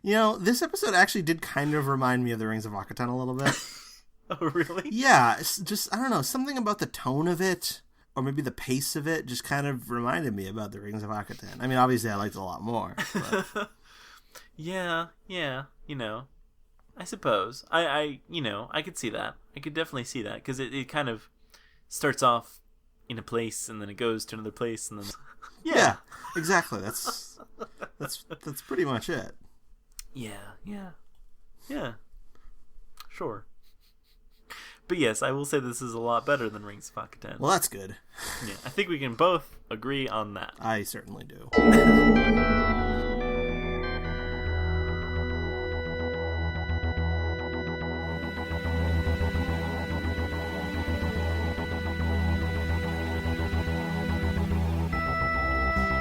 This episode actually did kind of remind me of The Rings of Akhaten a little bit. Oh, really? Yeah, it's just, I don't know, something about the tone of it, or maybe the pace of it, just kind of reminded me about The Rings of Akhaten. I mean, obviously I liked it a lot more. But... yeah, I suppose. I could see that. I could definitely see that, because it kind of starts off in a place, and then it goes to another place, and then... Yeah, exactly. That's pretty much it. Yeah. Sure. But yes, I will say this is a lot better than Rings of Akhaten. Well, that's good. Yeah, I think we can both agree on that. I certainly do.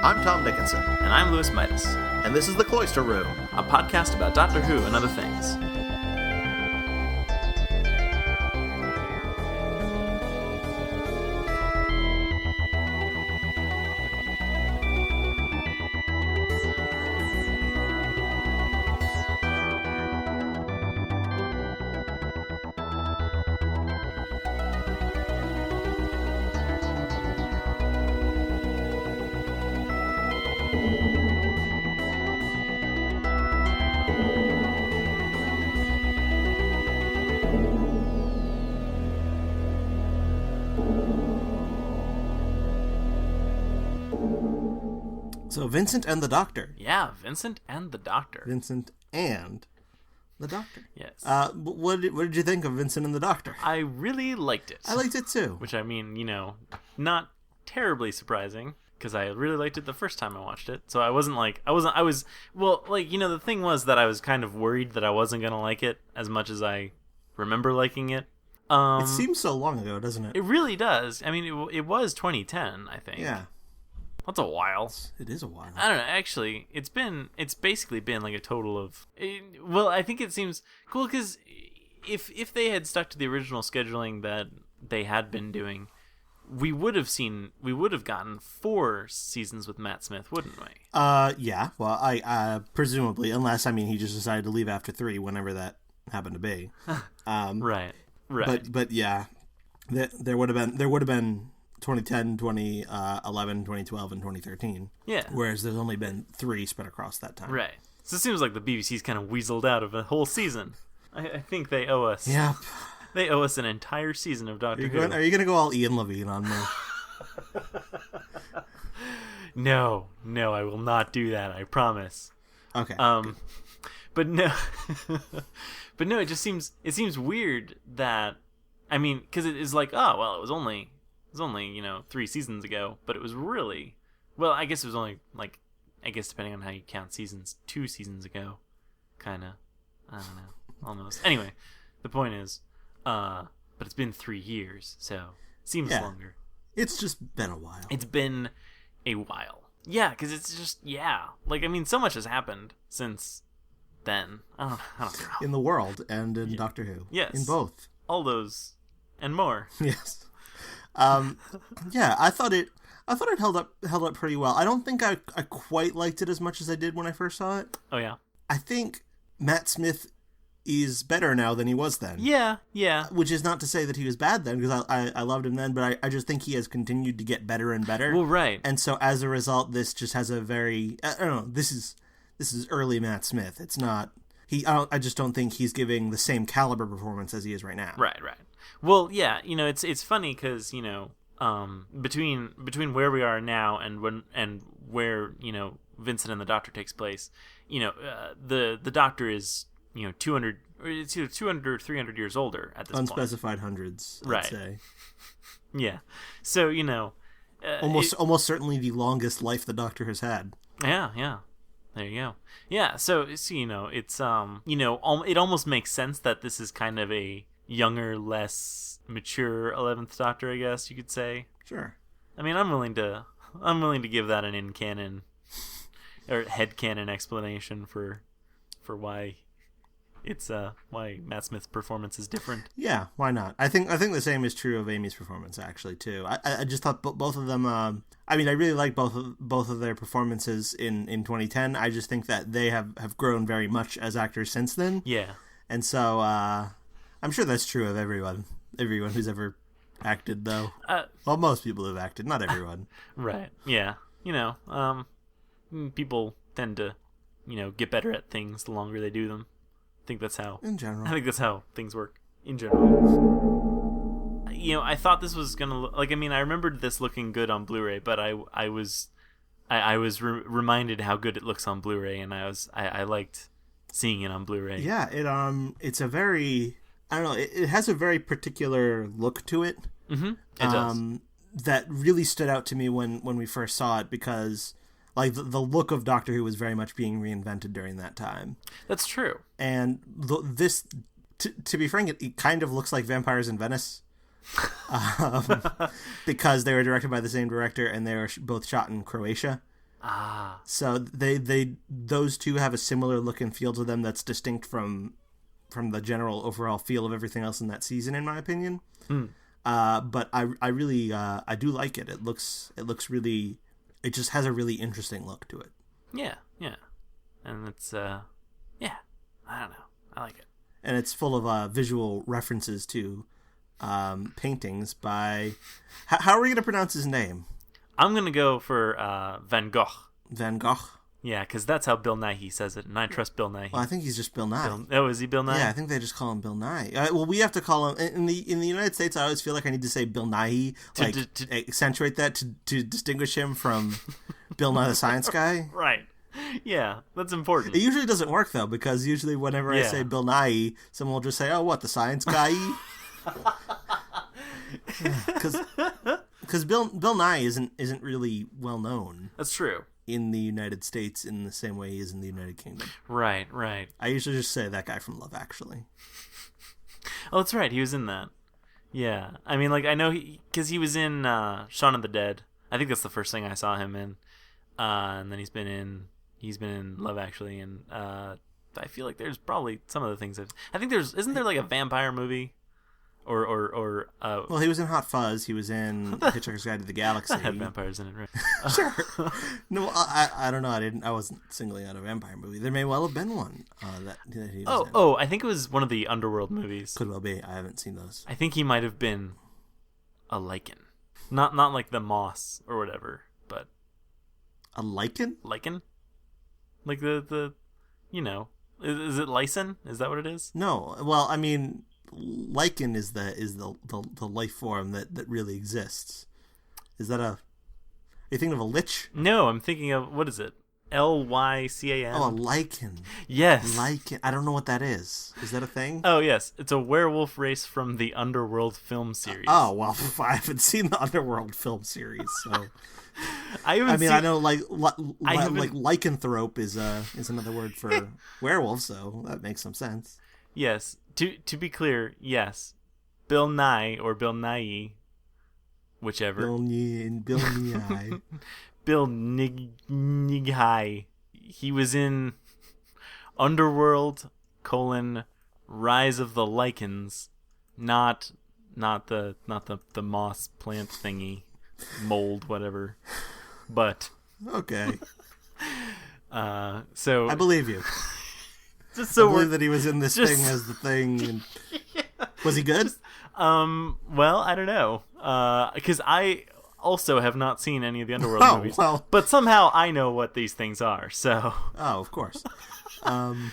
I'm Tom Dickinson. And I'm Louis Midas. And this is The Cloister Room, a podcast about Doctor Who and other things. So Vincent and the Doctor. Yeah, Vincent and the Doctor. Vincent and the Doctor. Yes. What did you think of Vincent and the Doctor? I really liked it. I liked it too. Which, I mean, not terribly surprising, because I really liked it the first time I watched it. So I was, the thing was that I was kind of worried that I wasn't going to like it as much as I remember liking it. It seems so long ago, doesn't it? It really does. I mean, it was 2010, I think. Yeah. That's a while. It is a while. I don't know. Actually, it's basically been like a total of... Well, I think it seems cool because if they had stuck to the original scheduling that they had been doing, we would have gotten 4 seasons with Matt Smith, wouldn't we? Yeah. Well, I presumably, unless, he just decided to leave after 3, whenever that happened to be. Right. But yeah, there would have been 2010, 2011, 2012, and 2013. Yeah. Whereas there's only been 3 spread across that time. Right. So it seems like the BBC's kind of weaseled out of a whole season. I think they owe us. Yep. They owe us an entire season of Doctor Who. Are you going to go all Ian Levine on me? No, I will not do that. I promise. Okay. But no, it just seems weird that, because it is like, oh well, it was only 3 seasons ago, but it was really, well, I guess it was only depending on how you count seasons, 2 seasons ago, kind of, I don't know, almost. Anyway, the point is, but it's been 3 years, so it seems longer. It's just been a while. It's been a while. Yeah, because it's just, so much has happened since then. I don't know. In the world and in Doctor Who. Yes. In both. All those and more. Yes. Yeah, I thought it held up pretty well. I don't think I quite liked it as much as I did when I first saw it. Oh yeah. I think Matt Smith is better now than he was then. Yeah. Which is not to say that he was bad then, because I loved him then, but I just think he has continued to get better and better. Well, right. And so as a result, this just has a very, I don't know, this is early Matt Smith. It's not, I just don't think he's giving the same caliber performance as he is right now. Right. Well, yeah, it's funny because, between where we are now and where, Vincent and the Doctor takes place, the Doctor is, 200 or 300 years older at this Unspecified hundreds, I'd say. Yeah. So, almost certainly the longest life the Doctor has had. Yeah. There you go. Yeah, so it's, it's, it almost makes sense that this is kind of a younger, less mature 11th Doctor, I guess you could say. Sure. I'm willing to give that an in-canon or head-canon explanation for why it's why Matt Smith's performance is different. Yeah, why not? I think the same is true of Amy's performance actually too. I just thought both of them. I mean, I really like both of their performances in 2010. I just think that they have grown very much as actors since then. Yeah, and so I'm sure that's true of everyone who's ever acted, though. Well, most people who've acted, not everyone. Right. Yeah. People tend to, get better at things the longer they do them. I think that's how. In general. I think that's how things work in general. I thought this was gonna look like. I mean, I remembered this looking good on Blu-ray, but I was reminded how good it looks on Blu-ray, and I liked seeing it on Blu-ray. Yeah. It's a very, I don't know. It has a very particular look to it. Mm-hmm. It does. That really stood out to me when we first saw it, because like the look of Doctor Who was very much being reinvented during that time. That's true. And this, to be frank, it kind of looks like Vampires in Venice, because they were directed by the same director and they were both shot in Croatia. Ah. So those two have a similar look and feel to them that's distinct from the general overall feel of everything else in that season, in my opinion. But I really I do like it. It looks really. It just has a really interesting look to it. Yeah, and it's I don't know, I like it. And it's full of visual references to paintings by. How are we going to pronounce his name? I'm gonna go for Van Gogh. Van Gogh. Yeah, because that's how Bill Nigh-hee says it, and I trust Bill Nigh-hee. Well, I think he's just Bill Nye. Is he Bill Nigh? Yeah, I think they just call him Bill Nye. Well, we have to call him in the United States. I always feel like I need to say Bill Nighy, like accentuate that to distinguish him from Bill Nye the Science Guy. Right. Yeah, that's important. It usually doesn't work though, because usually whenever I say Bill Nighy, someone will just say, "Oh, what, the Science Guy?" Because Bill Nye isn't really well known. That's true. In the United States, in the same way he is in the United Kingdom. Right. I usually just say that guy from Love Actually. Oh, that's right. He was in that. Yeah. I mean, like, I know because he was in Shaun of the Dead. I think that's the first thing I saw him in. And then he's been in Love Actually, and I feel like there's probably some of the things I think isn't there like a vampire movie? Or well, he was in Hot Fuzz. He was in Hitchhiker's Guide to the Galaxy. That had vampires in it, right? Sure. No, I don't know. I wasn't singling out a vampire movie. There may well have been one that he was in. I think it was one of the Underworld movies. Could well be. I haven't seen those. I think he might have been a lichen, not like the moss or whatever, but a lichen. Lichen, like the is it lichen? Is that what it is? No. Well, I mean. Lichen is the life form that really exists. Is that are you thinking of a lich? No, I'm thinking of, what is it? Lycan. Oh, a lichen. Yes. Lichen. I don't know what that is. Is that a thing? Oh, yes. It's a werewolf race from the Underworld film series. Oh, well, I haven't seen the Underworld film series, so I know like lycanthrope is another word for werewolf, so that makes some sense. Yes. To be clear, yes. Bill Nye or Bill Nighy, whichever. Bill Nighy. Bill Nigh-hee. He was in Underworld: Rise of the Lichens, not the moss plant thingy, mold, whatever. But okay. So I believe you. Just so I believe that he was in this thing as the thing. And... Yeah. Was he good? Well, I don't know. Because I also have not seen any of the Underworld movies. Well. But somehow I know what these things are. So. Oh, of course. I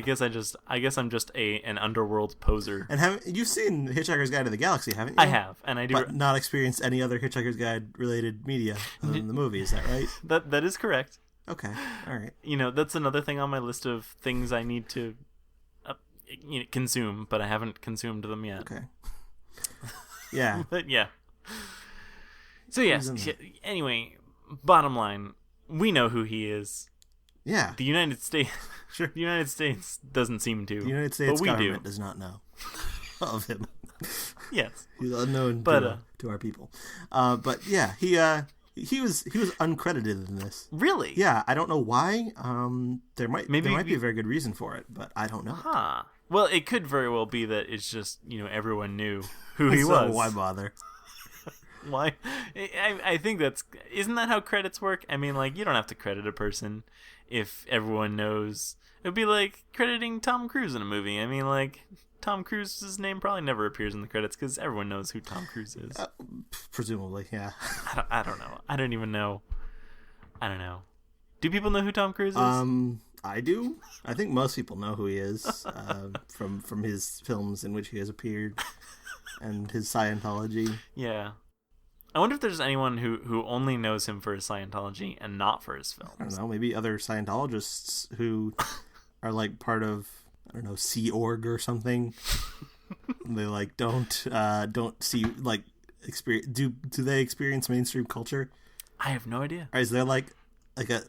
guess I'm just an Underworld poser. And you've seen Hitchhiker's Guide to the Galaxy, haven't you? I have, and I do. But not experienced any other Hitchhiker's Guide related media other than the movie. Is that right? That is correct. Okay, all right. That's another thing on my list of things I need to consume, but I haven't consumed them yet. Okay. Yeah. But yeah. So yes. Anyway, bottom line, we know who he is. Yeah. The United States. Sure. The United States doesn't seem to. The United States but government does not know of him. Yes. He's unknown to our people. But yeah, He was uncredited in this. Really? Yeah, I don't know why. There might be a very good reason for it, but I don't know. Huh. Well, it could very well be that it's just, everyone knew who he was. Why bother? Why? I think isn't that how credits work? I mean, like, you don't have to credit a person if everyone knows. It'd be like crediting Tom Cruise in a movie. I mean, like, Tom Cruise's name probably never appears in the credits because everyone knows who Tom Cruise is. Presumably, yeah. I don't know. I don't even know. I don't know. Do people know who Tom Cruise is? I do. I think most people know who he is from his films in which he has appeared and his Scientology. Yeah. I wonder if there's anyone who only knows him for his Scientology and not for his films. I don't know. Maybe other Scientologists who are like part of, I don't know, Sea Org or something. They like don't see like experience. Do they experience mainstream culture? I have no idea. Or is there like a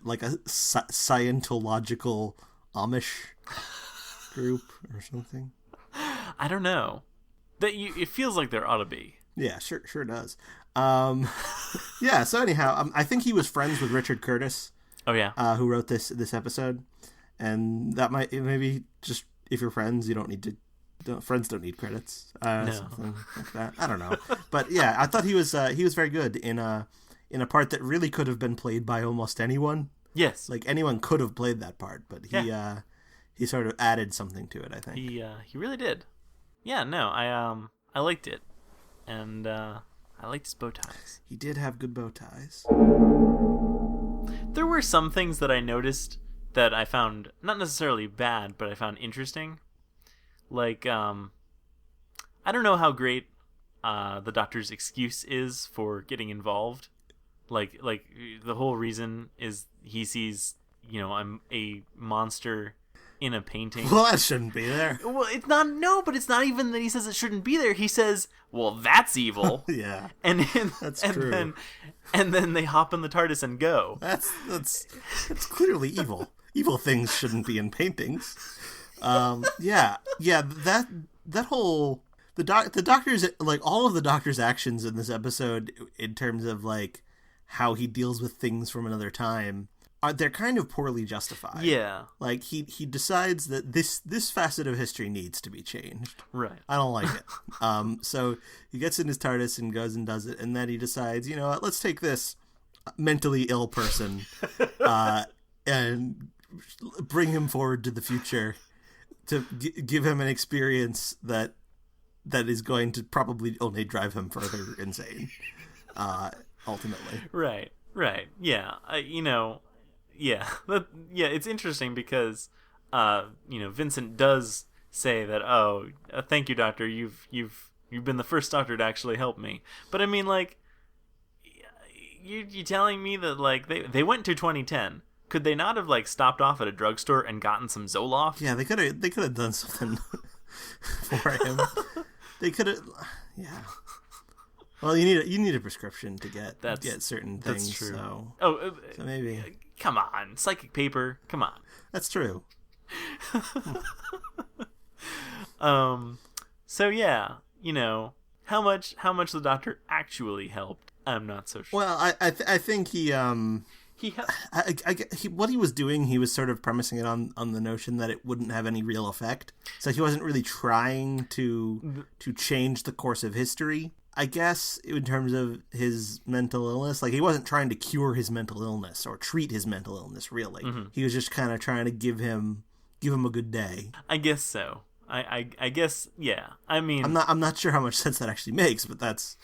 Scientological Amish group or something? I don't know. It feels like there ought to be. Yeah, sure does. Yeah. So anyhow, I think he was friends with Richard Curtis. Oh yeah. Who wrote this episode, and that maybe just if you're friends, you don't need to. Friends don't need credits. No. Something like that. I don't know, but yeah, I thought he was very good in a part that really could have been played by almost anyone. Yes. Like anyone could have played that part, but he sort of added something to it, I think. He really did. Yeah, no, I liked it. And I liked his bow ties. He did have good bow ties. There were some things that I noticed that I found not necessarily bad, but I found interesting. Like, I don't know how great the Doctor's excuse is for getting involved. Like the whole reason is he sees, I'm a monster in a painting. Well, that shouldn't be there. Well, it's not. No, but it's not even that he says it shouldn't be there. He says, "Well, that's evil." Yeah, that's true. And then they hop in the TARDIS and go. That's clearly evil. Evil things shouldn't be in paintings. Yeah. That whole the Doctor's, like, all of the Doctor's actions in this episode in terms of like how he deals with things from another time. They're kind of poorly justified. Yeah. Like, he decides that this facet of history needs to be changed. Right. I don't like it. So he gets in his TARDIS and goes and does it, and then he decides, what, let's take this mentally ill person and bring him forward to the future to give him an experience that is going to probably only drive him further insane, ultimately. Right. Yeah. Yeah, it's interesting because, Vincent does say that, thank you, Doctor, you've been the first Doctor to actually help me. But I mean, like, you telling me that, like, they went to 2010. Could they not have, like, stopped off at a drugstore and gotten some Zoloft? Yeah, they could have done something for him. They could have, yeah. Well, you need a prescription to get certain things. That's true. So maybe. Come on, psychic paper. Come on. That's true. So yeah, how much the Doctor actually helped, I'm not so sure. Well, I think he what he was doing, he was sort of premising it on the notion that it wouldn't have any real effect. So he wasn't really trying to change the course of history, I guess, in terms of his mental illness. Like, he wasn't trying to cure his mental illness or treat his mental illness, really. Mm-hmm. He was just kind of trying to give him a good day. I guess so. I guess, yeah. I mean, I'm not sure how much sense that actually makes, but that's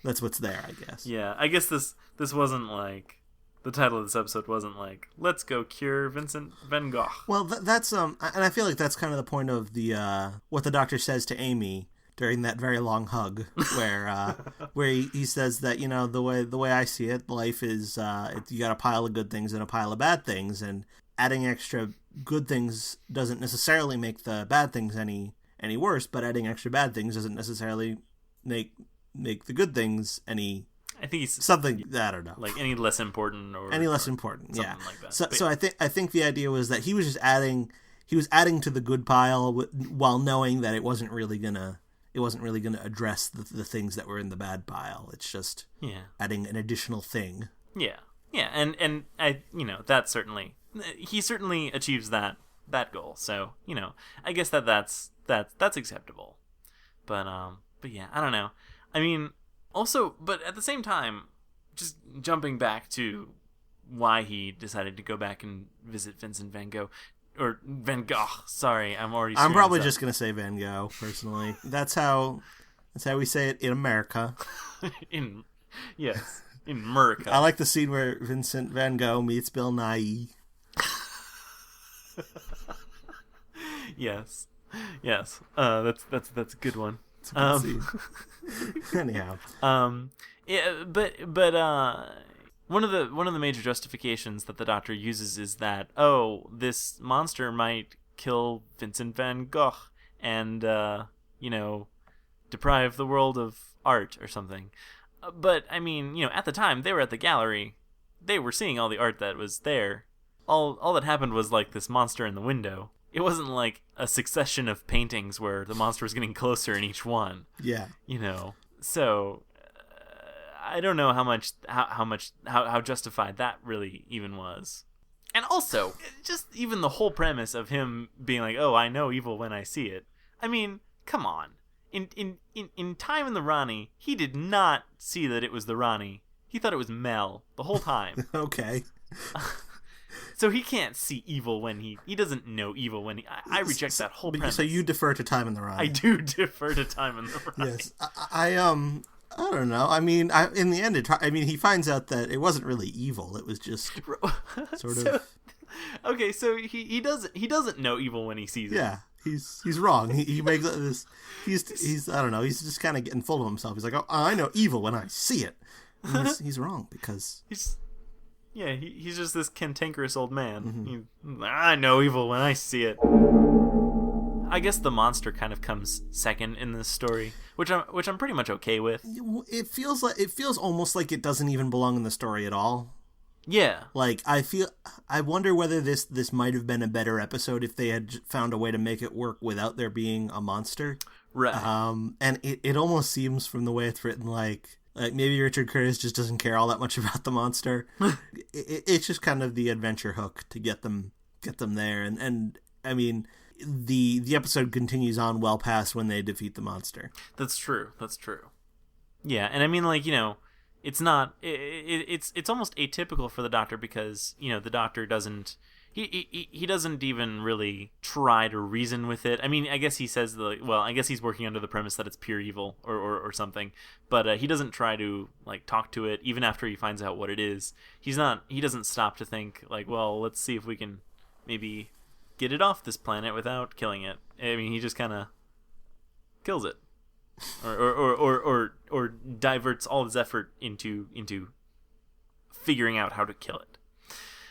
what's there, I guess. Yeah, I guess this wasn't like, the title of this episode wasn't like, let's go cure Vincent van Gogh. Well, that's and I feel like that's kind of the point of the what the Doctor says to Amy during that very long hug, where he says that, the way I see it, life is you got a pile of good things and a pile of bad things, and adding extra good things doesn't necessarily make the bad things any worse, but adding extra bad things doesn't necessarily make the good things any. I think he's something, I don't know, like any less important or less important. Yeah. Like that. So I think the idea was that he was just adding to the good pile while knowing that it wasn't really gonna address the things that were in the bad pile. It's just adding an additional thing Yeah, and I, that certainly, he certainly achieves that goal. So, I guess that's acceptable. But yeah, I don't know. I mean, also, but at the same time, just jumping back to why he decided to go back and visit Vincent van Gogh, or Van Gogh. Sorry, I'm probably just gonna say Van Gogh personally. That's how we say it in America. in America. I like the scene where Vincent van Gogh meets Bill Nigh-hee. Yes. That's a good one. It's a good scene. Anyhow. Yeah, but one of the major justifications that the Doctor uses is that, this monster might kill Vincent van Gogh and deprive the world of art or something. But I mean, at the time they were at the gallery, they were seeing all the art that was there. All that happened was like this monster in the window. It wasn't like a succession of paintings where the monster was getting closer in each one. Yeah. So I don't know how justified that really even was. And also, just even the whole premise of him being like, "Oh, I know evil when I see it." I mean, come on. In Time in the Rani, he did not see that it was the Rani. He thought it was Mel the whole time. Okay. So he can't see evil when he doesn't know evil when I reject that whole premise. So you defer to Time in the Rani. I do defer to Time in the Rani. Yes. I don't know. I mean, in the end, he finds out that it wasn't really evil. It was just sort of. Okay, so he doesn't know evil when he sees it. Yeah. He's wrong. He makes this. He's I don't know. He's just kind of getting full of himself. He's like, "Oh, I know evil when I see it." And he's wrong because he's just this cantankerous old man. Mm-hmm. I know evil when I see it. I guess the monster kind of comes second in this story, which I'm pretty much okay with. It feels almost like it doesn't even belong in the story at all. Yeah. Like, I wonder whether this might have been a better episode if they had found a way to make it work without there being a monster. Right. And it almost seems from the way it's written like maybe Richard Curtis just doesn't care all that much about the monster. It's just kind of the adventure hook to get them there. And I mean, the episode continues on well past when they defeat the monster. That's true. Yeah, and I mean, like, it's not. It's almost atypical for the Doctor because the Doctor doesn't. He doesn't even really try to reason with it. I mean, I guess he says I guess he's working under the premise that it's pure evil or something. But he doesn't try to like talk to it even after he finds out what it is. He doesn't stop to think like, well, let's see if we can maybe get it off this planet without killing it. I mean, he just kind of kills it. Or diverts all his effort into figuring out how to kill it,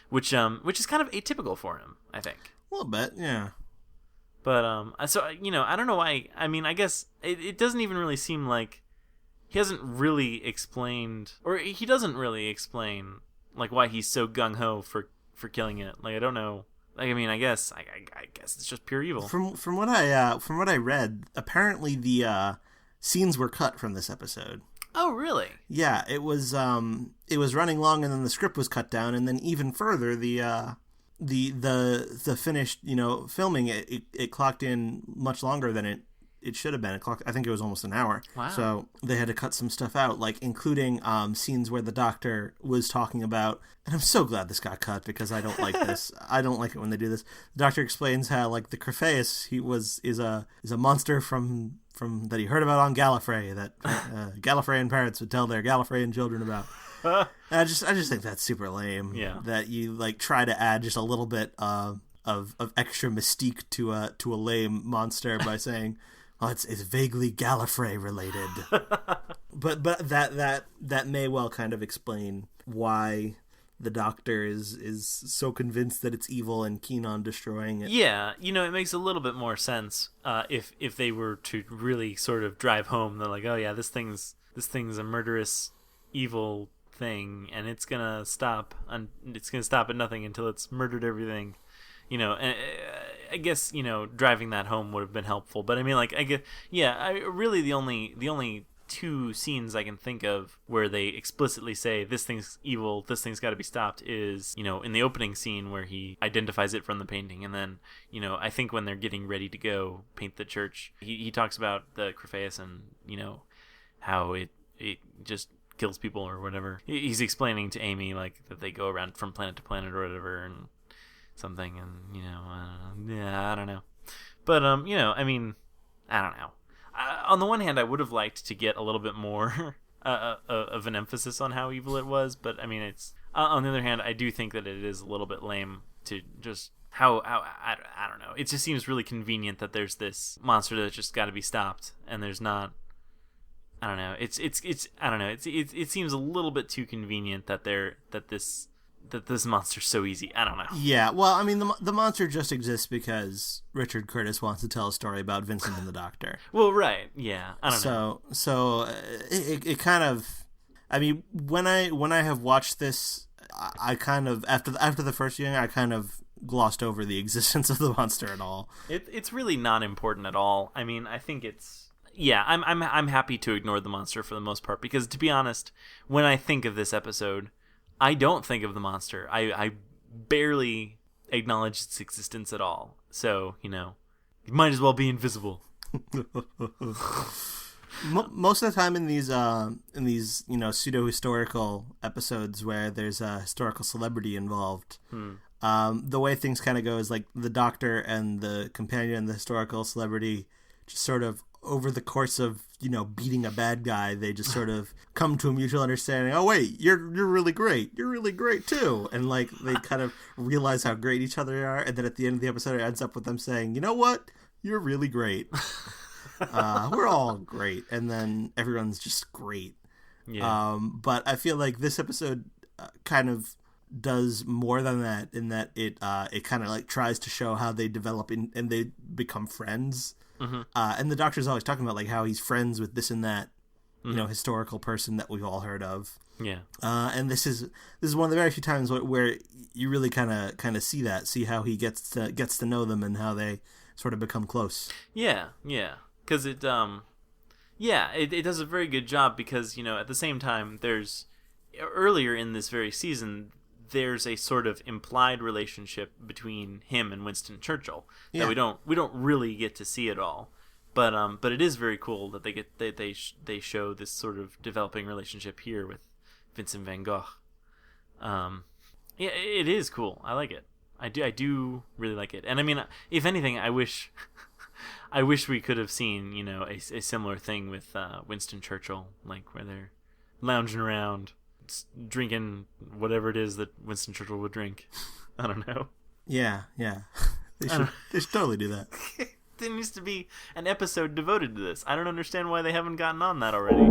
which is kind of atypical for him, I think. A little bit, yeah. But so I don't know why. I mean, I guess it doesn't even really seem like he hasn't really explained, or he doesn't really explain like why he's so gung ho for killing it. Like, I don't know. Like, I mean, I guess it's just pure evil. From what I read, apparently the scenes were cut from this episode. Oh, really? Yeah, it was running long, and then the script was cut down, and then even further, the finished filming it clocked in much longer than it should have been. I think it was almost an hour. Wow. So they had to cut some stuff out, like including scenes where the Doctor was talking about, and I'm so glad this got cut because I don't like this. I don't like it when they do this. The Doctor explains how like the Crephaeus is a monster from that he heard about on Gallifrey that Gallifreyan parents would tell their Gallifreyan children about. I just think that's super lame. Yeah. That you like try to add just a little bit of extra mystique to a lame monster by saying, "Oh, it's vaguely Gallifrey related." but that may well kind of explain why the Doctor is so convinced that it's evil and keen on destroying it. Yeah, it makes a little bit more sense if they were to really sort of drive home. They're like, oh yeah, this thing's a murderous, evil thing, and it's gonna stop at nothing until it's murdered everything. And I guess driving that home would have been helpful. But I mean, like, I guess, yeah, the only two scenes I can think of where they explicitly say this thing's evil, this thing's got to be stopped is, in the opening scene where he identifies it from the painting, and then, I think when they're getting ready to go paint the church, he talks about the Crephaeus and, how it just kills people or whatever. He's explaining to Amy, like, that they go around from planet to planet or whatever and something, and, I don't know. But, I mean, I don't know. On the one hand, I would have liked to get a little bit more of an emphasis on how evil it was, but I mean, it's on the other hand, I do think that it is a little bit lame to just how I don't know. It just seems really convenient that there's this monster that's just got to be stopped, and there's not. I don't know. It's I don't know. It seems a little bit too convenient that this monster's so easy. I don't know. Yeah, well, I mean, the monster just exists because Richard Curtis wants to tell a story about Vincent and the Doctor. Well, right, yeah. I don't know. So it kind of, I mean, when I have watched this, I kind of after the first viewing, I kind of glossed over the existence of the monster at all. It's really not important at all. I mean, I think it's. Yeah, I'm happy to ignore the monster for the most part because, to be honest, when I think of this episode, I don't think of the monster. I barely acknowledge its existence at all. So, it might as well be invisible. Most of the time in these pseudo-historical episodes where there's a historical celebrity involved, the way things kind of go is like the Doctor and the companion and the historical celebrity just sort of over the course of beating a bad guy, they just sort of come to a mutual understanding. Oh wait, you're really great. You're really great too. And like they kind of realize how great each other are, and then at the end of the episode, it ends up with them saying, "You know what? You're really great. We're all great." And then everyone's just great. Yeah. But I feel like this episode kind of does more than that in that it kind of like tries to show how they develop and they become friends. Mm-hmm. And the Doctor's always talking about like how he's friends with this and that, historical person that we've all heard of. Yeah. And this is one of the very few times where you really kind of see how he gets to know them and how they sort of become close. Yeah, because it does a very good job because at the same time there's earlier in this very season. There's a sort of implied relationship between him and Winston Churchill that we don't really get to see at all, but it is very cool that they show this sort of developing relationship here with Vincent van Gogh. It is cool. I like it. I do really like it. And I mean, if anything, I wish we could have seen a similar thing with Winston Churchill, like where they're lounging around, drinking whatever it is that Winston Churchill would drink. I don't know. Yeah. They should totally do that. There needs to be an episode devoted to this. I don't understand why they haven't gotten on that already.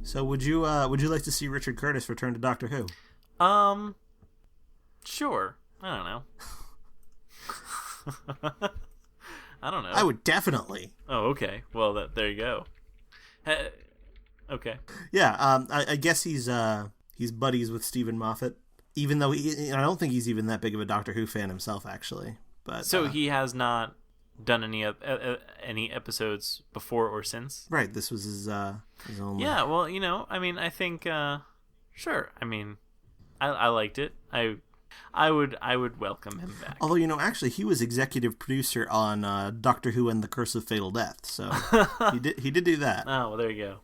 So would you like to see Richard Curtis return to Doctor Who? Sure. I don't know. I don't know. I would definitely. Oh, okay. Well, there you go. Okay. Yeah, I guess he's buddies with Stephen Moffat, even though I don't think he's even that big of a Doctor Who fan himself, actually. But so he has not done any episodes before or since. Right. This was his only. Yeah. Well, I mean, I think sure. I mean, I liked it. I would welcome him back. Although actually, he was executive producer on Doctor Who and the Curse of Fatal Death, so he did do that. Oh, well, there you go.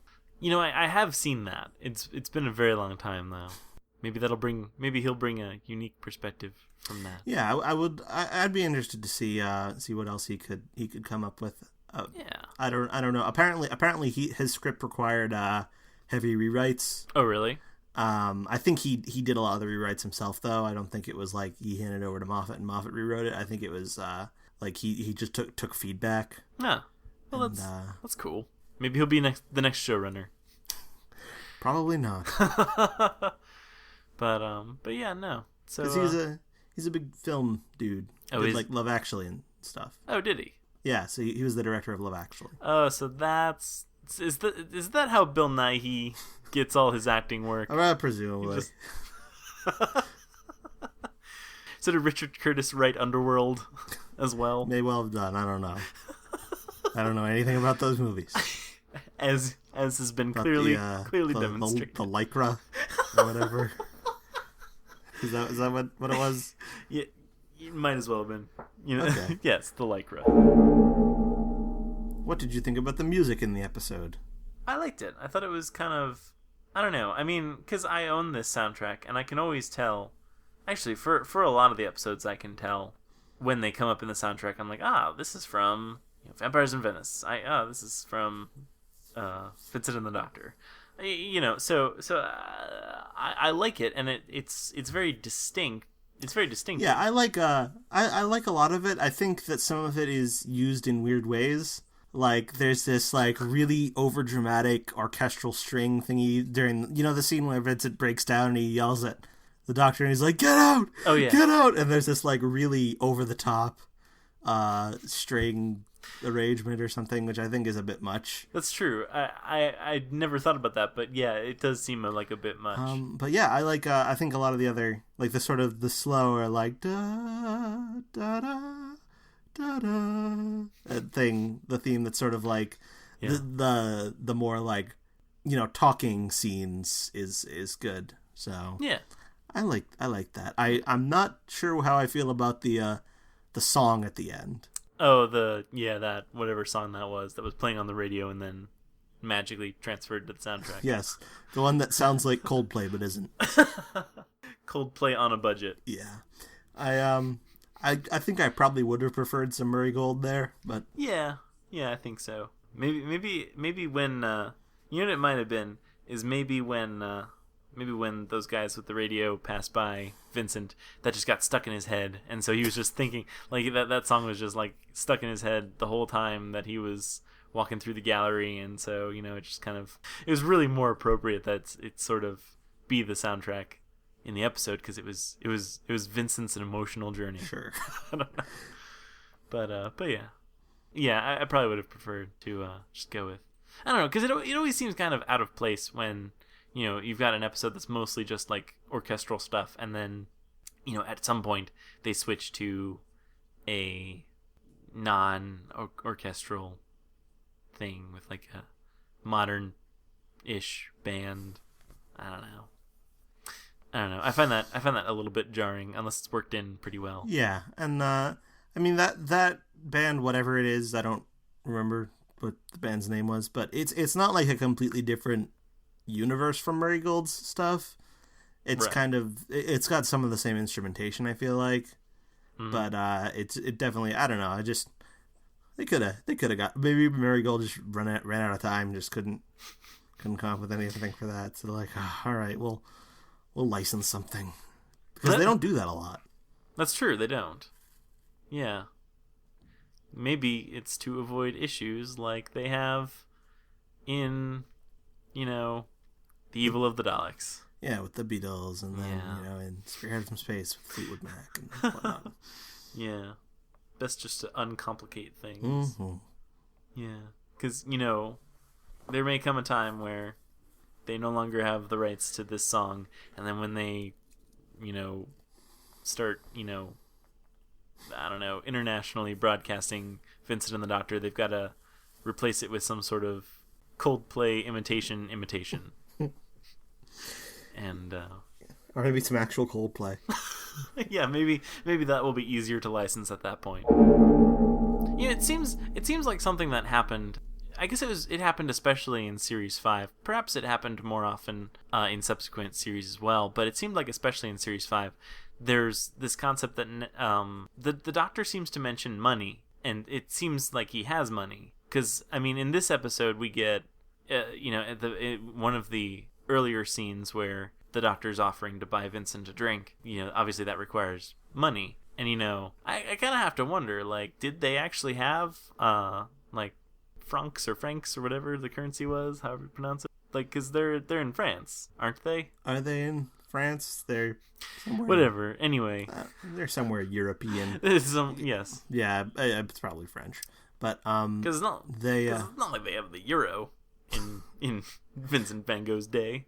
I have seen that. It's been a very long time though. Maybe he'll bring a unique perspective from that. Yeah, I'd be interested to see what else he could come up with. Yeah. I don't know. Apparently his script required heavy rewrites. Oh, really? I think he did a lot of the rewrites himself though. I don't think it was like he handed it over to Moffat and Moffat rewrote it. I think it was like he just took feedback. Yeah. Well, that's cool. Maybe he'll be the next showrunner. Probably not. But yeah, no. So he's a big film dude. Oh, did like Love Actually and stuff. Oh, did he? Yeah, so he was the director of Love Actually. Oh, so is that how Bill Nigh-hee gets all his acting work? Presumably. So did Richard Curtis write Underworld as well? May well have done. I don't know. I don't know anything about those movies. as has been About clearly demonstrated. The lycra or whatever. Is that what it was? Yeah, it might as well have been. Okay. Yes, the lycra. What did you think about the music in the episode? I liked it. I thought it was kind of, I don't know. I mean, because I own this soundtrack, and I can always tell. Actually, for a lot of the episodes, I can tell when they come up in the soundtrack. I'm like, this is from Vampires in Venice. This is from Vincent and the Doctor. I like it, and it's very distinct. It's very distinct. Yeah, I like I like a lot of it. I think that some of it is used in weird ways. Like, there's this, like, really overdramatic orchestral string thingy during, the scene where Vincent breaks down and he yells at the Doctor and he's like, "Get out! Oh, yeah. Get out!" And there's this, like, really over-the-top string arrangement or something, which I think is a bit much. That's true. I never thought about that, but yeah, it does seem like a bit much. But yeah, I like, I think a lot of the other, like, the sort of the slower, like, da, da, da. Da-da, the theme that's sort of like the more like talking scenes is good. So yeah, I like that. I'm not sure how I feel about the song at the end. Oh, that whatever song that was playing on the radio and then magically transferred to the soundtrack. Yes, the one that sounds like Coldplay but isn't. Coldplay on a budget. Yeah, I think I probably would have preferred some Murray Gold there, but yeah, I think so. Maybe when what it might have been is maybe when those guys with the radio passed by Vincent, that just got stuck in his head, and so he was just thinking like that song was just like stuck in his head the whole time that he was walking through the gallery, and so it just kind of, it was really more appropriate that it sort of be the soundtrack in the episode, because it was Vincent's an emotional journey. Sure. I don't know. But yeah, I probably would have preferred to just go with, I don't know, because it always seems kind of out of place when you've got an episode that's mostly just like orchestral stuff, and then at some point they switch to a non-orchestral thing with like a modern-ish band. I don't know. I find that a little bit jarring, unless it's worked in pretty well. Yeah, and I mean that band, whatever it is, I don't remember what the band's name was, but it's not like a completely different universe from Murray Gold's stuff. It's right. kind of, it's got some of the same instrumentation, I feel like, but it definitely, I don't know. They could have got, maybe Murray Gold just ran out of time, just couldn't come up with anything for that. So they're like, all right, we'll license something, because they don't do that a lot. That's true, they don't. Yeah. Maybe it's to avoid issues like they have in, The Evil of the Daleks. Yeah, with the Beatles, and then, in Spearhead from Space with Fleetwood Mac and whatnot. Yeah. Best just to uncomplicate things. Mm-hmm. Yeah. Because, there may come a time where they no longer have the rights to this song, and then when they, start, I don't know, internationally broadcasting Vincent and the Doctor, they've got to replace it with some sort of Coldplay imitation. And or maybe some actual Coldplay. Yeah, maybe that will be easier to license at that point. It seems like something that happened. I guess it happened especially in Series 5. Perhaps it happened more often in subsequent series as well, but it seemed like especially in Series 5, there's this concept that the Doctor seems to mention money, and it seems like he has money. Because, I mean, in this episode we get, one of the earlier scenes where the Doctor's offering to buy Vincent a drink, obviously that requires money. And, I kind of have to wonder, like, did they actually have, francs or whatever the currency was, however you pronounce it, like, because they're in France, aren't they? Are they in France? They're somewhere, whatever. Anyway, they're somewhere European. Yes. Yeah, it's probably French, but because it's not like they have the euro in Vincent Van Gogh's day.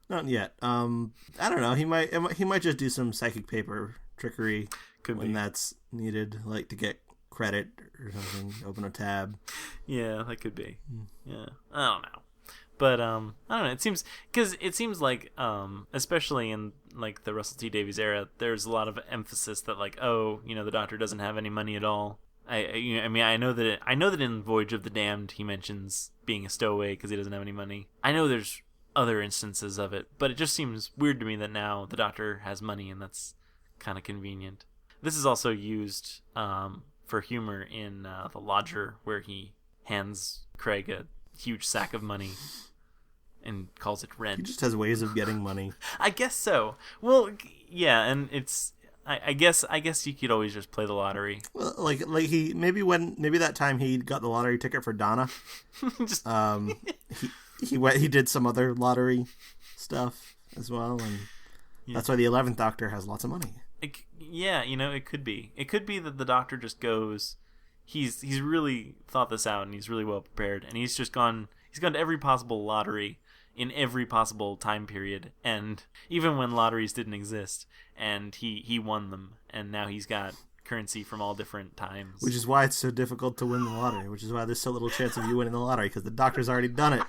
Not yet. I don't know. He might just do some psychic paper trickery when that's needed, like to get credit or something. Open a tab. Yeah, that could be. Yeah, I don't know. But I don't know. It seems like especially in like the Russell T Davies era, there's a lot of emphasis that like, oh, the Doctor doesn't have any money at all. I know that in Voyage of the Damned he mentions being a stowaway because he doesn't have any money. I know there's other instances of it, but it just seems weird to me that now the Doctor has money and that's kind of convenient. This is also used for humor in The Lodger, where he hands Craig a huge sack of money and calls it rent. He just has ways of getting money. I guess so. Well, yeah, and it's I guess you could always just play the lottery. Well, like he maybe that time he got the lottery ticket for Donna. Just he did some other lottery stuff as well, and that's why the 11th Doctor has lots of money. it could be. It could be that the Doctor just goes. He's really thought this out and he's really well prepared, and he's gone to every possible lottery in every possible time period, and even when lotteries didn't exist, and he won them, and now he's got currency from all different times. Which is why it's so difficult to win the lottery, which is why there's so little chance of you winning the lottery, because the Doctor's already done it.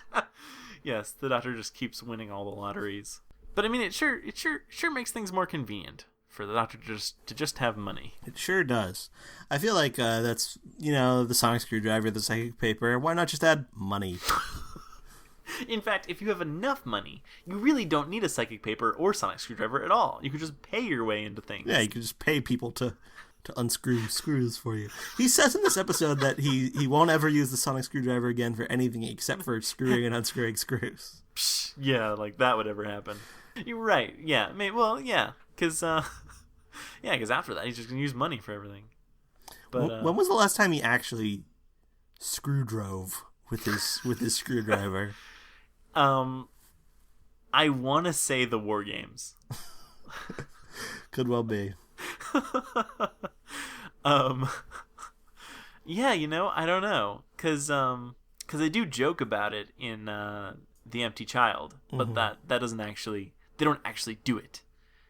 Yes, the Doctor just keeps winning all the lotteries. But I mean, it sure makes things more convenient for the Doctor to just have money. It sure does. I feel like that's, the sonic screwdriver, the psychic paper. Why not just add money? In fact, if you have enough money, you really don't need a psychic paper or sonic screwdriver at all. You could just pay your way into things. Yeah, you could just pay people to unscrew screws for you. He says in this episode that he won't ever use the sonic screwdriver again for anything except for screwing and unscrewing screws. Yeah, like that would ever happen. You're right. Yeah. Because after that he's just gonna use money for everything. But when was the last time he actually screw drove with his screwdriver? I want to say the War Games. Could well be. Yeah, I don't know, cause they do joke about it in The Empty Child, but that doesn't actually, they don't actually do it.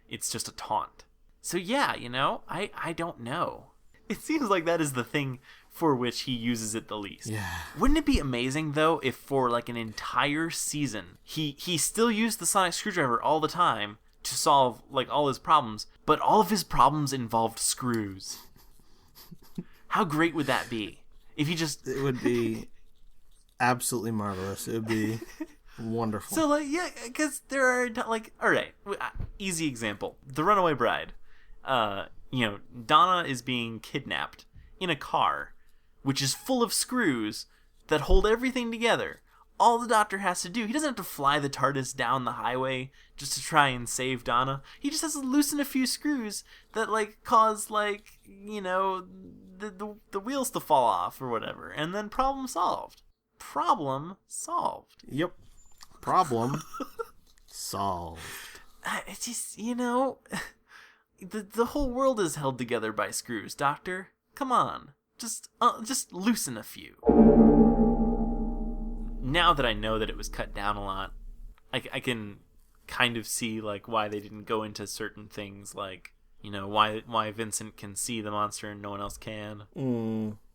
It's just a taunt. So yeah, I don't know. It seems like that is the thing for which he uses it the least. Yeah. Wouldn't it be amazing though if for like an entire season he still used the sonic screwdriver all the time to solve like all his problems, but all of his problems involved screws? How great would that be? If he just... It would be absolutely marvelous. It would be wonderful. So like, yeah, because there are like, all right, easy example: The Runaway Bride. Donna is being kidnapped in a car, which is full of screws that hold everything together. All the Doctor has to do, he doesn't have to fly the TARDIS down the highway just to try and save Donna. He just has to loosen a few screws that like cause the wheels to fall off or whatever, and then problem solved. Yep. Problem solved. It's just, the whole world is held together by screws, Doctor. Come on. Just loosen a few. Now that I know that it was cut down a lot, I can kind of see like why they didn't go into certain things, like, why Vincent can see the monster and no one else can.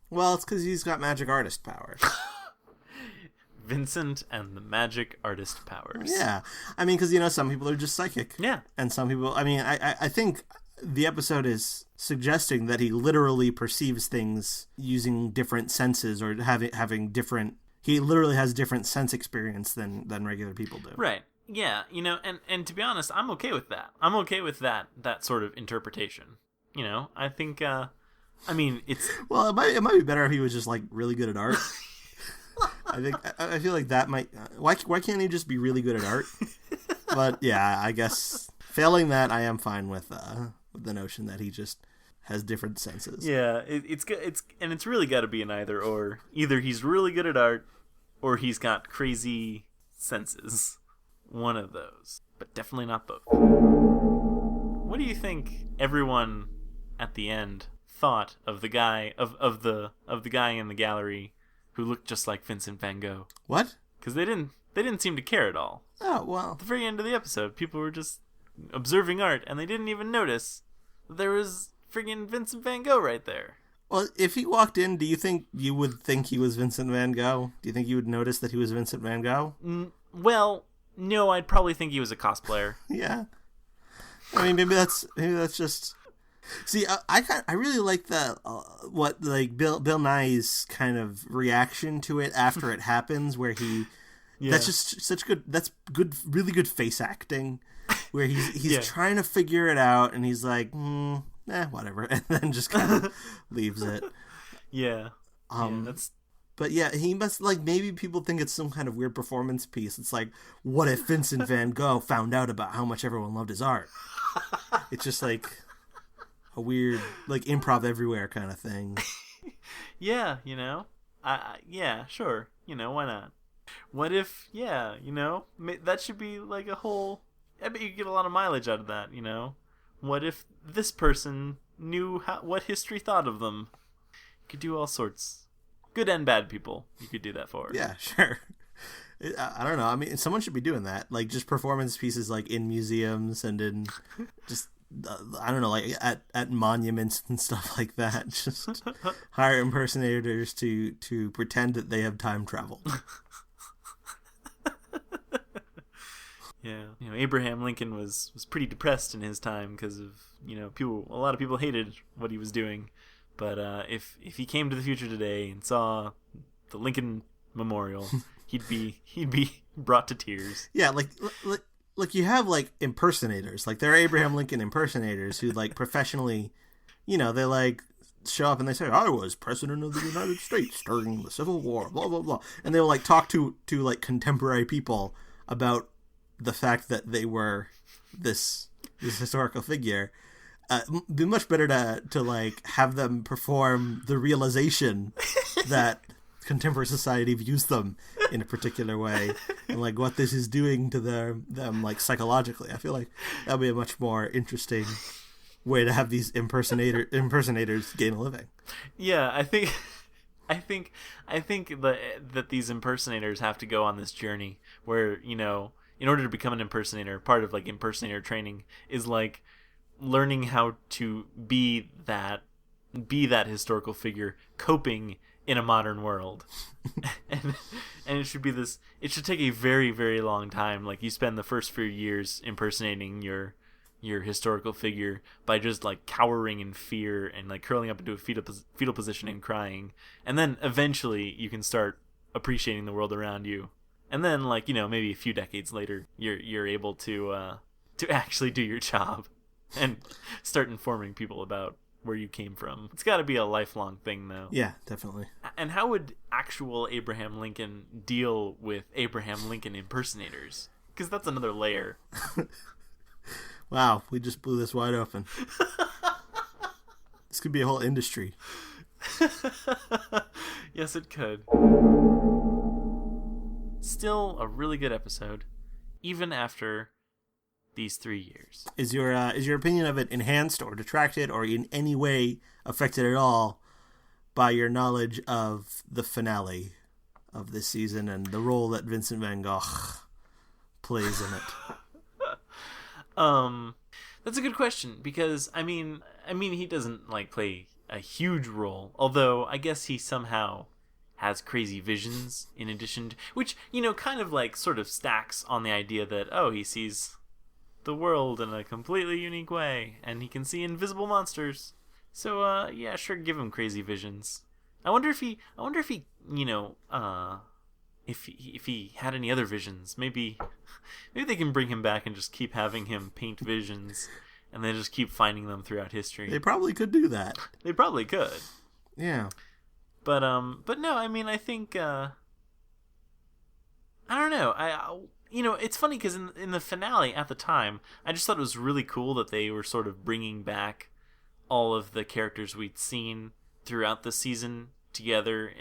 Well, it's because he's got magic artist powers. Vincent and the magic artist powers. Yeah. I mean, because, some people are just psychic. Yeah. And some people, I think the episode is suggesting that he literally perceives things using different senses or having different, he literally has different sense experience than regular people do. Right. Yeah. And to be honest, I'm okay with that. I'm okay with that sort of interpretation. I think, it's... Well, it might be better if he was just, like, really good at art. I feel like that might... Why can't he just be really good at art? But, yeah, I guess failing that, I am fine with the notion that he just has different senses. Yeah, it's really got to be an either or. Either he's really good at art, or he's got crazy senses. One of those, but definitely not both. What do you think everyone at the end thought of the guy of the guy in the gallery who looked just like Vincent van Gogh? What? Because they didn't seem to care at all. Oh, well. At the very end of the episode, people were just observing art, and they didn't even notice that there was friggin' Vincent van Gogh right there. Well, if he walked in, do you think you would think he was Vincent van Gogh? Do you think you would notice that he was Vincent van Gogh? Well, no, I'd probably think he was a cosplayer. Yeah. I mean, maybe that's just. See, I really like the Bill Nighy's kind of reaction to it after it happens, where he. Yeah. That's just such good. That's good, really good face acting, where he's trying to figure it out, and he's like, whatever, and then just kind of leaves it. Yeah. That's. But yeah, he must, maybe people think it's some kind of weird performance piece. It's like, what if Vincent van Gogh found out about how much everyone loved his art? It's just like a weird, Improv Everywhere kind of thing. Yeah, yeah, sure. Why not? What if, that should be a whole, I bet you could get a lot of mileage out of that, What if this person knew what history thought of them? You could do all sorts. Good and bad people, you could do that for. Yeah, sure. I don't know. I mean, someone should be doing that. Just performance pieces, in museums and in just, I don't know, at monuments and stuff like that. Just hire impersonators to pretend that they have time traveled. Yeah. Abraham Lincoln was pretty depressed in his time because of, a lot of people hated what he was doing. But if he came to the future today and saw the Lincoln Memorial, he'd be brought to tears. Yeah, you have impersonators, they're Abraham Lincoln impersonators who professionally, they show up and they say, I was president of the United States during the Civil War, blah blah blah, and they will talk to contemporary people about the fact that they were this historical figure. Be much better to have them perform the realization that contemporary society views them in a particular way, and what this is doing to them psychologically. I feel like that'd be a much more interesting way to have these impersonators gain a living. Yeah, I think that these impersonators have to go on this journey where, in order to become an impersonator, part of impersonator training is learning how to be that historical figure coping in a modern world. and it should take a very, very long time. You spend the first few years impersonating your historical figure by just cowering in fear and curling up into a fetal position and crying, and then eventually you can start appreciating the world around you, and then maybe a few decades later you're able to actually do your job and start informing people about where you came from. It's got to be a lifelong thing, though. Yeah, definitely. And how would actual Abraham Lincoln deal with Abraham Lincoln impersonators? Because that's another layer. Wow, we just blew this wide open. This could be a whole industry. Yes, it could. Still a really good episode, even after these 3 years. Is your opinion of it enhanced or detracted or in any way affected at all by your knowledge of the finale of this season and the role that Vincent van Gogh plays in it? That's a good question, because I mean he doesn't play a huge role, although I guess he somehow has crazy visions in addition to, which kind of sort of stacks on the idea that he sees the world in a completely unique way and he can see invisible monsters. So yeah, sure, give him crazy visions. I wonder if he if he had any other visions. Maybe they can bring him back and just keep having him paint visions and then just keep finding them throughout history. They probably could do that. They probably could. Yeah. But no, I think I don't know. It's funny because in the finale at the time, I just thought it was really cool that they were sort of bringing back all of the characters we'd seen throughout the season together,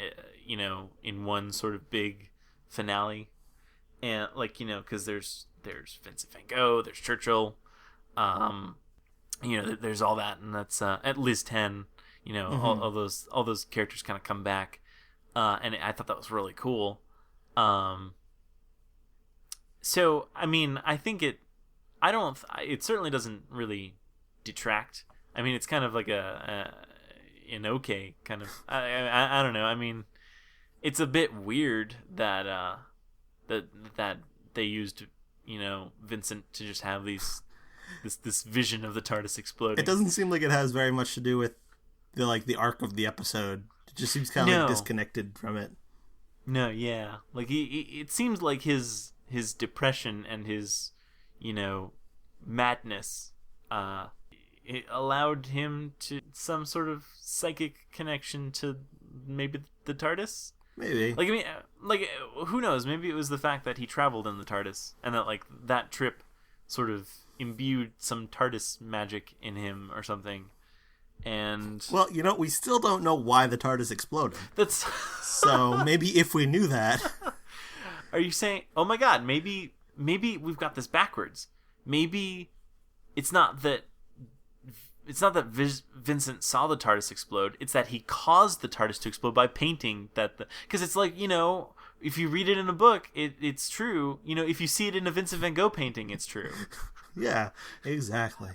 in one sort of big finale. And because there's Vincent van Gogh, there's Churchill, there's all that, and that's at Liz 10, all those characters kind of come back, and I thought that was really cool. So I think it certainly doesn't really detract. It's kind of like an okay kind of. I don't know. I mean, it's a bit weird that that they used Vincent to just have this vision of the TARDIS exploding. It doesn't seem like it has very much to do with the arc of the episode. It just seems kind of like disconnected from it. No, yeah, like it seems like his depression and his madness it allowed him to some sort of psychic connection to maybe the TARDIS. Maybe. Like, I mean, like, who knows? Maybe it was the fact that he traveled in the TARDIS and that that trip sort of imbued some TARDIS magic in him or something. And well, we still don't know why the TARDIS exploded. That's so maybe if we knew that. Are you saying? Oh my God! Maybe we've got this backwards. Maybe it's not that Vincent saw the TARDIS explode. It's that he caused the TARDIS to explode by painting that. Because it's like if you read it in a book, it's true. If you see it in a Vincent van Gogh painting, it's true. Yeah, exactly.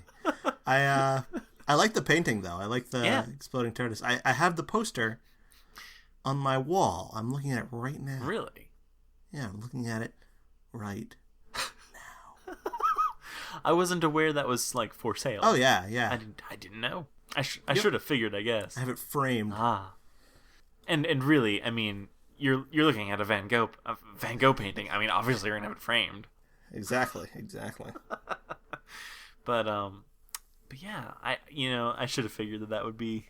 I like the painting, though. I like the exploding TARDIS. I have the poster on my wall. I'm looking at it right now. Really? Yeah, I'm looking at it right now. I wasn't aware that was, for sale. Oh, yeah. I didn't know. I should have figured, I guess. I have it framed. And really, I mean, you're looking at a Van Gogh painting. I mean, obviously you're going to have it framed. Exactly. But yeah, I should have figured that would be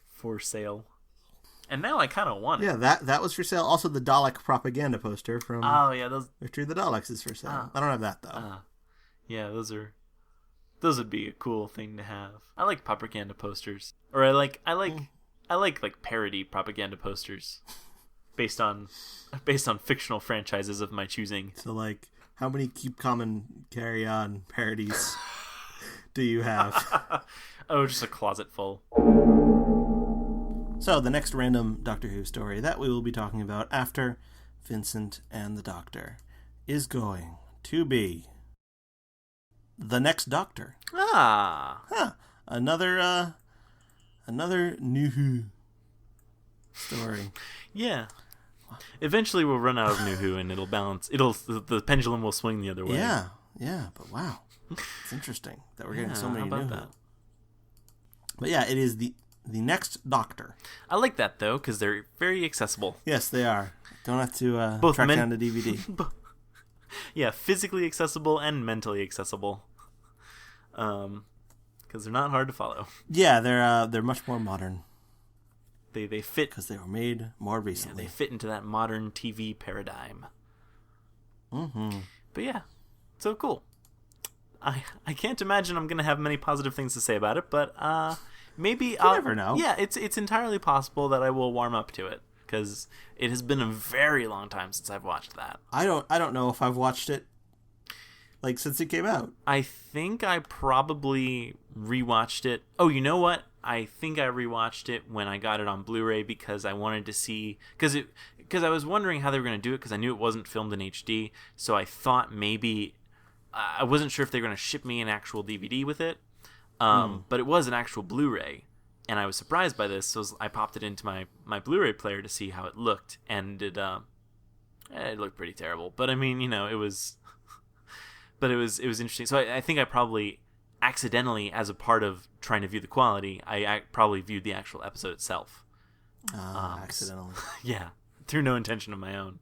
for sale. And now I kind of want it. Yeah, that was for sale. Also, the Dalek propaganda poster from Victory of the Daleks is for sale. I don't have that though. Yeah, those would be a cool thing to have. I like propaganda posters, or I like parody propaganda posters based on fictional franchises of my choosing. So how many Keep Calm and Carry On parodies do you have? Oh, just a closet full. So the next random Doctor Who story that we will be talking about after Vincent and the Doctor is going to be The Next Doctor. Another New Who story. Yeah. Eventually we'll run out of New Who and it'll balance. The pendulum will swing the other way. Yeah, but wow. It's interesting that we're getting so many how about New that? Who. But yeah, it is the Next Doctor. I like that though because they're very accessible. Yes, they are. Don't have to Both track down the DVD. Yeah, physically accessible and mentally accessible. Because they're not hard to follow. Yeah, they're much more modern. They fit because they were made more recently. Yeah, they fit into that modern TV paradigm. Mm-hmm. But yeah, so cool. I can't imagine I'm gonna have many positive things to say about it, but maybe I'll never know. Yeah, it's entirely possible that I will warm up to it because it has been a very long time since I've watched that. I don't know if I've watched it since it came out. I think I probably rewatched it. Oh, you know what? I think I rewatched it when I got it on Blu-ray because I wanted to see because I was wondering how they were going to do it because I knew it wasn't filmed in HD, so I thought maybe I wasn't sure if they were going to ship me an actual DVD with it. But it was an actual Blu-ray, and I was surprised by this, so I popped it into my Blu-ray player to see how it looked, and it looked pretty terrible. But I mean, it was, but it was interesting. So I think I probably accidentally, as a part of trying to view the quality, I probably viewed the actual episode itself. Accidentally. Yeah, through no intention of my own.